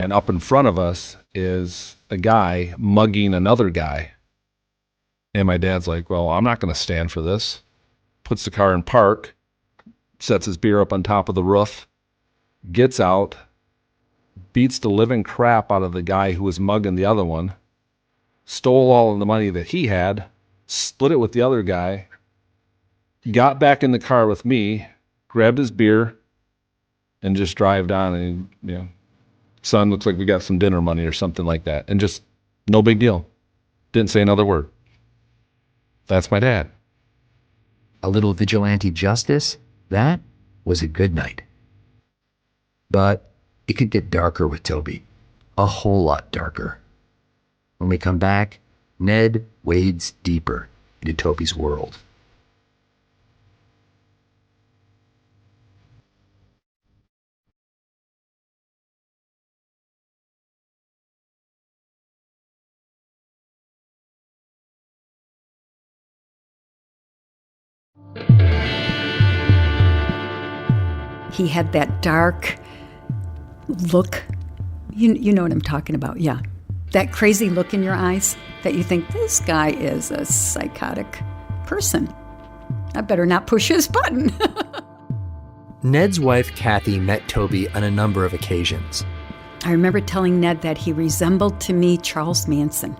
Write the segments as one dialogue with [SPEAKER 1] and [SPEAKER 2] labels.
[SPEAKER 1] And up in front of us is a guy mugging another guy. And my dad's like, well, I'm not going to stand for this. Puts the car in park, sets his beer up on top of the roof, gets out, beats the living crap out of the guy who was mugging the other one, stole all of the money that he had, split it with the other guy, got back in the car with me, grabbed his beer, and just drove on. And, son, looks like we got some dinner money or something like that. And just no big deal. Didn't say another word. That's my dad.
[SPEAKER 2] A little vigilante justice, that was a good night. But it could get darker with Toby. A whole lot darker. When we come back, Ned wades deeper into Toby's world.
[SPEAKER 3] He had that dark look. You know what I'm talking about, yeah. That crazy look in your eyes that you think, this guy is a psychotic person. I better not push his button.
[SPEAKER 4] Ned's wife, Kathy, met Toby on a number of occasions.
[SPEAKER 3] I remember telling Ned that he resembled to me Charles Manson.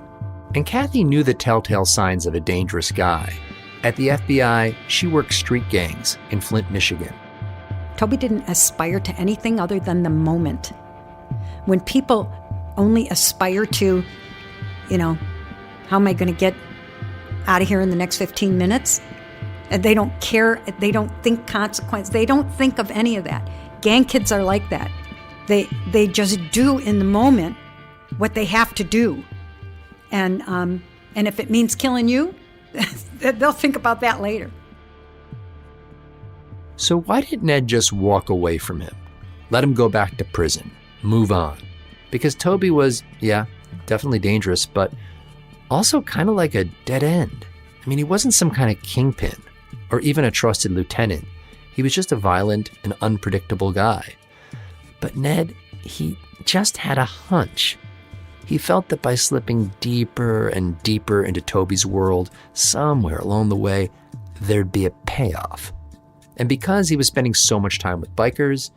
[SPEAKER 4] And Kathy knew the telltale signs of a dangerous guy. At the FBI, she worked street gangs in Flint, Michigan.
[SPEAKER 3] Toby didn't aspire to anything other than the moment. When people only aspire to, how am I going to get out of here in the next 15 minutes? And they don't care, they don't think consequence, they don't think of any of that. Gang kids are like that. They just do in the moment what they have to do. And if it means killing you, they'll think about that later.
[SPEAKER 4] So why did Ned just walk away from him? Let him go back to prison, move on? Because Toby was, definitely dangerous, but also kind of like a dead end. I mean, he wasn't some kind of kingpin or even a trusted lieutenant. He was just a violent and unpredictable guy. But Ned, he just had a hunch. He felt that by slipping deeper and deeper into Toby's world, somewhere along the way, there'd be a payoff. And because he was spending so much time with bikers,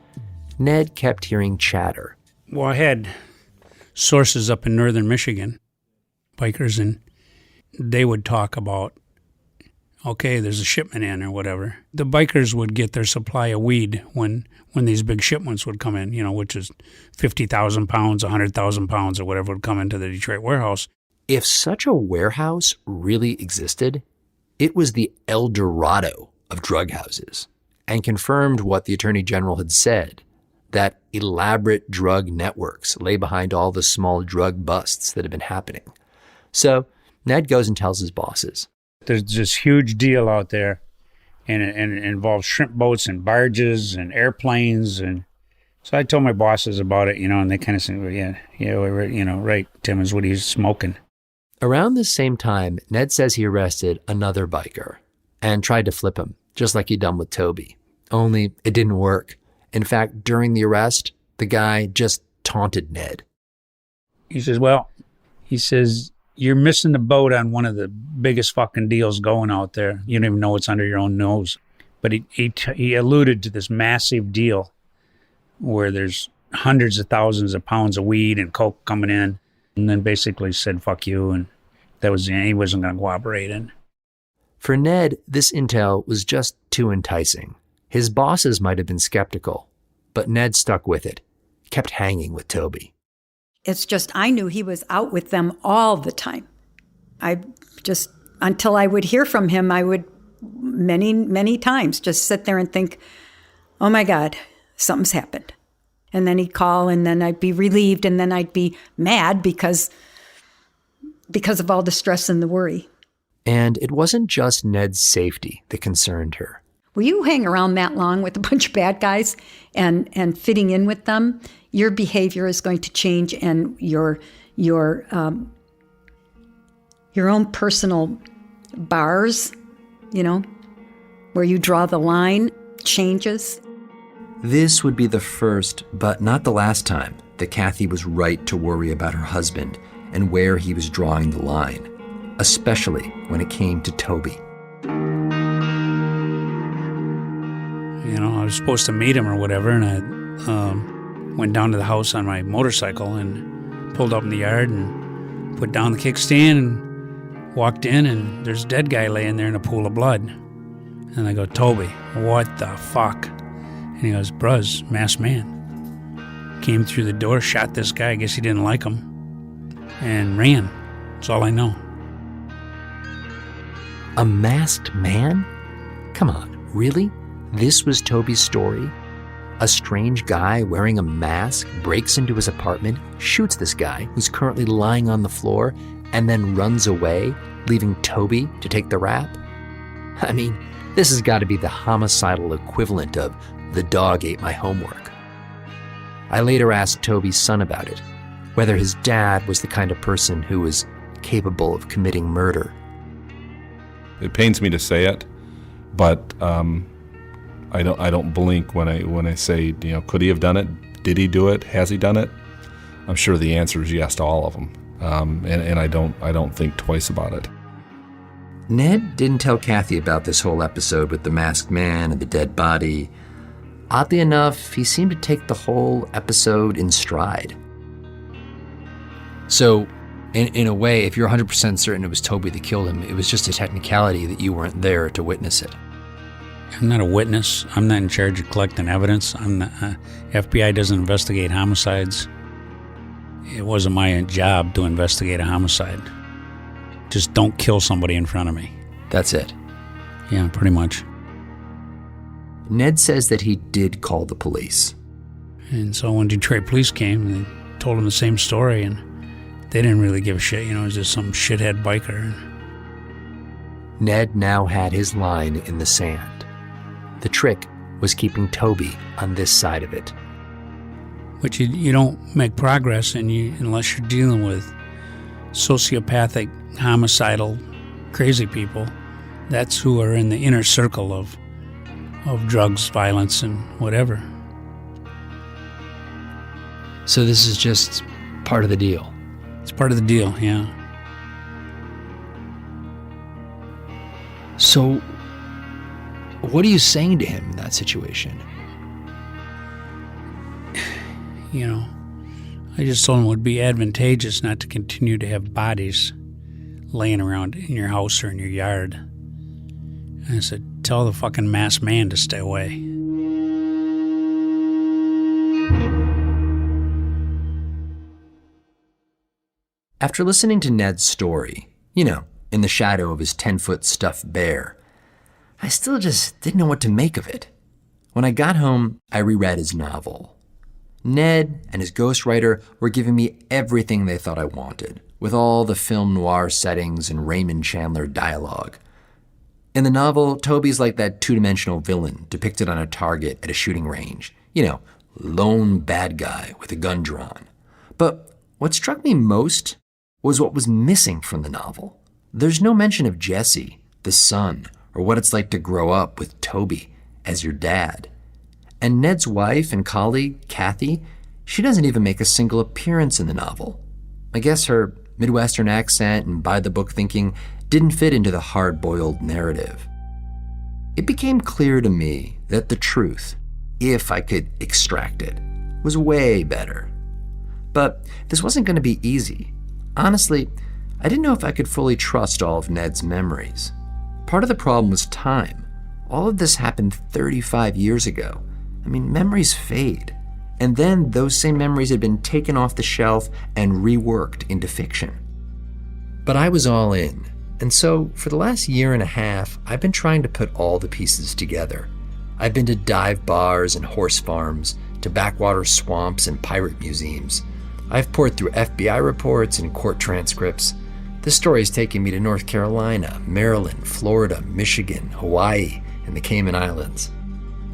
[SPEAKER 4] Ned kept hearing chatter.
[SPEAKER 5] Well, I had sources up in northern Michigan, bikers, and they would talk about, okay, there's a shipment in or whatever. The bikers would get their supply of weed when these big shipments would come in, which is 50,000 pounds, 100,000 pounds, or whatever would come into the Detroit warehouse.
[SPEAKER 4] If such a warehouse really existed, it was the El Dorado of drug houses, and confirmed what the Attorney General had said, that elaborate drug networks lay behind all the small drug busts that had been happening. So Ned goes and tells his bosses.
[SPEAKER 5] There's this huge deal out there, and it involves shrimp boats and barges and airplanes. And so I told my bosses about it, and they kind of said, well, right, Timmons, what are you smoking?
[SPEAKER 4] Around the same time, Ned says he arrested another biker and tried to flip him, just like he'd done with Toby. Only it didn't work. In fact, during the arrest, the guy just taunted Ned.
[SPEAKER 5] He says, you're missing the boat on one of the biggest fucking deals going out there. You don't even know what's under your own nose. But he alluded to this massive deal where there's hundreds of thousands of pounds of weed and coke coming in, and then basically said, fuck you, and that was he wasn't going to cooperate in.
[SPEAKER 4] For Ned, this intel was just too enticing. His bosses might have been skeptical, but Ned stuck with it, kept hanging with Toby.
[SPEAKER 3] It's just, I knew he was out with them all the time. Until I would hear from him, I would many, many times just sit there and think, oh my God, something's happened. And then he'd call, and then I'd be relieved, and then I'd be mad because of all the stress and the worry.
[SPEAKER 4] And it wasn't just Ned's safety that concerned her.
[SPEAKER 3] Will you hang around that long with a bunch of bad guys and fitting in with them? Your behavior is going to change, and your own personal bars, where you draw the line, changes.
[SPEAKER 4] This would be the first, but not the last time,
[SPEAKER 2] that Kathy was right to worry about her husband and where he was drawing the line, especially when it came to Toby.
[SPEAKER 5] You know, I was supposed to meet him or whatever, and I went down to the house on my motorcycle and pulled up in the yard and put down the kickstand and walked in, and there's a dead guy laying there in a pool of blood. And I go, Toby, what the fuck? And he goes, Bruz, masked man. Came through the door, shot this guy, I guess he didn't like him, and ran. That's all I know.
[SPEAKER 4] A masked man? Come on, really? This was Toby's story? A strange guy wearing a mask breaks into his apartment, shoots this guy who's currently lying on the floor, and then runs away, leaving Toby to take the rap? I mean, this has got to be the homicidal equivalent of the dog ate my homework. I later asked Toby's son about it, whether his dad was the kind of person who was capable of committing murder.
[SPEAKER 1] It pains me to say it, but I don't blink when I say, you know, could he have done it? Did he do it? Has he done it? I'm sure the answer is yes to all of them, and I don't think twice about it.
[SPEAKER 2] Ned didn't tell Kathy about this whole episode with the masked man and the dead body. Oddly enough, he seemed to take the whole episode in stride.
[SPEAKER 4] So, in a way, if you're 100% certain it was Toby that killed him, it was just a technicality that you weren't there to witness it.
[SPEAKER 5] I'm not a witness. I'm not in charge of collecting evidence. I'm not, FBI doesn't investigate homicides. It wasn't my job to investigate a homicide. Just don't kill somebody in front of me.
[SPEAKER 2] That's it.
[SPEAKER 5] Yeah, pretty much.
[SPEAKER 2] Ned says that he did call the police.
[SPEAKER 5] And so when Detroit police came, they told him the same story, and they didn't really give a shit. You know, it was just some shithead biker.
[SPEAKER 2] Ned now had his line in the sand. The trick was keeping Toby on this side of it.
[SPEAKER 5] But you don't make progress unless you're dealing with sociopathic, homicidal, crazy people. That's who are in the inner circle of drugs, violence, and whatever.
[SPEAKER 4] So this is just part of the deal.
[SPEAKER 5] It's part of the deal, yeah.
[SPEAKER 4] So, what are you saying to him in that situation?
[SPEAKER 5] You know, I just told him it would be advantageous not to continue to have bodies laying around in your house or in your yard. And I said, tell the fucking masked man to stay away.
[SPEAKER 2] After listening to Ned's story, you know, in the shadow of his 10-foot stuffed bear, I still just didn't know what to make of it. When I got home, I reread his novel. Ned and his ghostwriter were giving me everything they thought I wanted, with all the film noir settings and Raymond Chandler dialogue. In the novel, Toby's like that two-dimensional villain depicted on a target at a shooting range. You know, lone bad guy with a gun drawn. But what struck me most was what was missing from the novel. There's no mention of Jesse, the son, or what it's like to grow up with Toby as your dad. And Ned's wife and colleague, Kathy, she doesn't even make a single appearance in the novel. I guess her Midwestern accent and by-the-book thinking didn't fit into the hard-boiled narrative. It became clear to me that the truth, if I could extract it, was way better. But this wasn't going to be easy. Honestly, I didn't know if I could fully trust all of Ned's memories. Part of the problem was time. All of this happened 35 years ago. I mean, memories fade. And then those same memories had been taken off the shelf and reworked into fiction. But I was all in. And so for the last year and a half, I've been trying to put all the pieces together. I've been to dive bars and horse farms, to backwater swamps and pirate museums. I've poured through FBI reports and court transcripts. This story's taken me to North Carolina, Maryland, Florida, Michigan, Hawaii, and the Cayman Islands.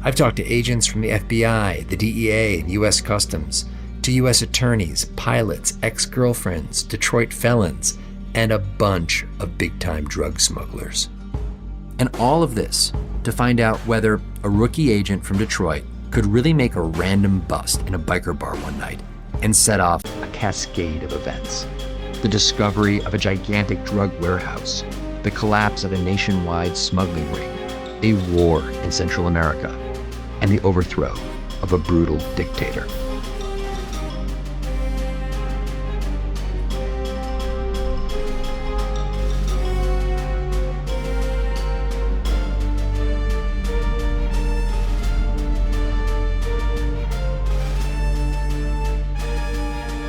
[SPEAKER 2] I've talked to agents from the FBI, the DEA, and U.S. Customs, to U.S. attorneys, pilots, ex-girlfriends, Detroit felons, and a bunch of big-time drug smugglers. And all of this to find out whether a rookie agent from Detroit could really make a random bust in a biker bar one night and set off a cascade of events. The discovery of a gigantic drug warehouse, the collapse of a nationwide smuggling ring, a war in Central America, and the overthrow of a brutal dictator.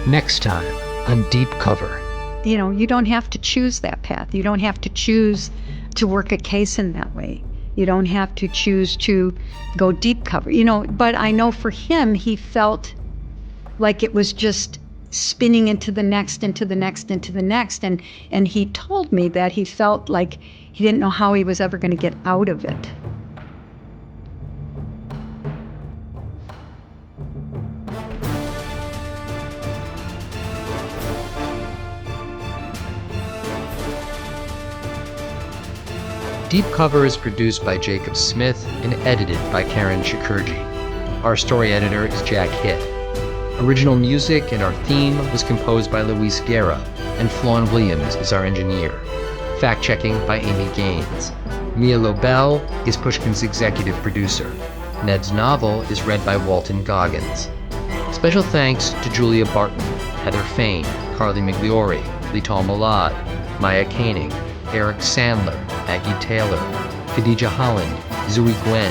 [SPEAKER 2] Next time on Deep Cover.
[SPEAKER 3] You know, you don't have to choose that path. You don't have to choose to work a case in that way. You don't have to choose to go deep cover, you know, but I know for him, he felt like it was just spinning into the next, into the next, into the next. And he told me that he felt like he didn't know how he was ever going to get out of it.
[SPEAKER 2] Deep Cover is produced by Jacob Smith and edited by Karen Shakurji. Our story editor is Jack Hitt. Original music and our theme was composed by Luis Guerra, and Flawn Williams is our engineer. Fact-checking by Amy Gaines. Mia Lobel is Pushkin's executive producer. Ned's novel is read by Walton Goggins. Special thanks to Julia Barton, Heather Fain, Carly Migliori, Lital Malad, Maya Koenig, Eric Sandler, Maggie Taylor, Khadija Holland, Zuri Gwen,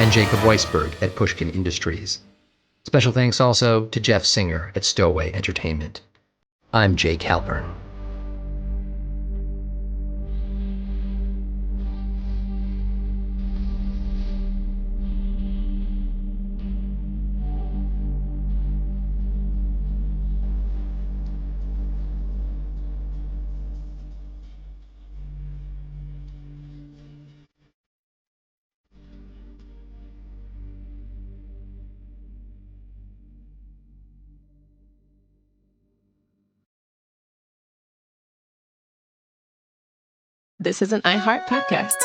[SPEAKER 2] and Jacob Weisberg at Pushkin Industries. Special thanks also to Jeff Singer at Stowaway Entertainment. I'm Jake Halpern.
[SPEAKER 6] This is an iHeart podcast.